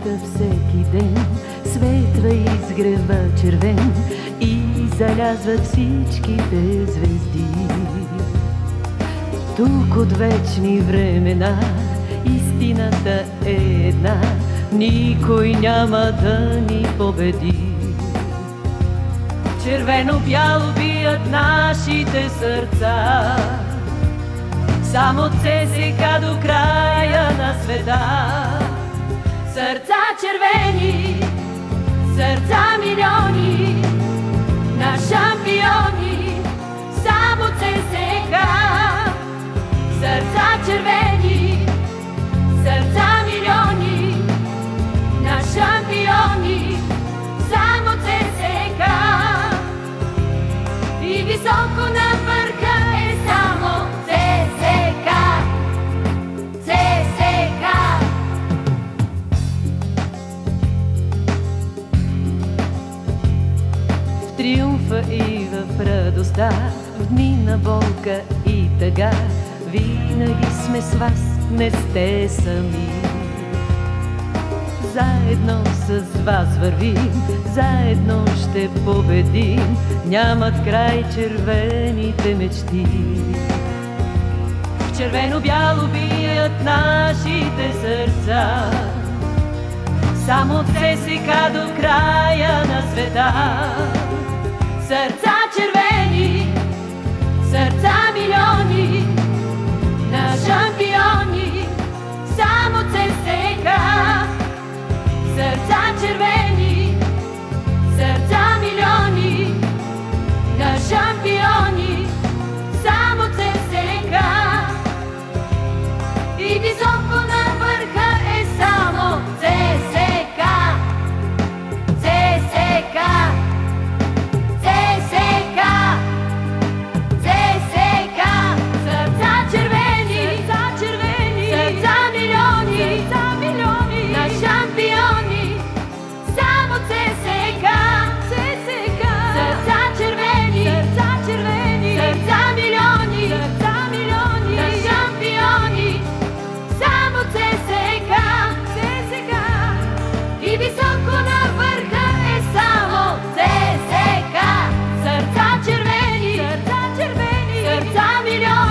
Зората всеки ден светва и изгрева червен и залязват всичките звезди. Тук от вечни времена истината е една, никой няма да ни победи. Червено-бяло бият нашите сърца, само от ЦСКА до края на света. Сърца червени, сърца милиони, на шампиони, само ЦСКА. Сърца червени, сърца милиони, на шампиони, само ЦСКА. И високо на върха е само ЦСКА. ЦСКА. В триумфа и в радостта, в дни на болка и тъга, винаги сме с вас, не сте сами. Заедно с вас вървим, заедно ще победим, нямат край червените мечти. В червено-бяло бият нашите сърца, само от ЦСКА до края на света. Сърца червени, сърца милиони, на шампиони, само ЦСКА. Сърца червени, сърца милиони, на шампиони, само ЦСКА. И високо на върха е само ЦСКА. ЦСКА. ЦСКА. ЦСКА. Сърца червени, сърца милиони, на шампиони, само ЦСКА. Сърца червени, сърца милиони, на шампиони, само ЦСКА. И високо на върха е само ЦСКА. Сърца червени, сърца милиони.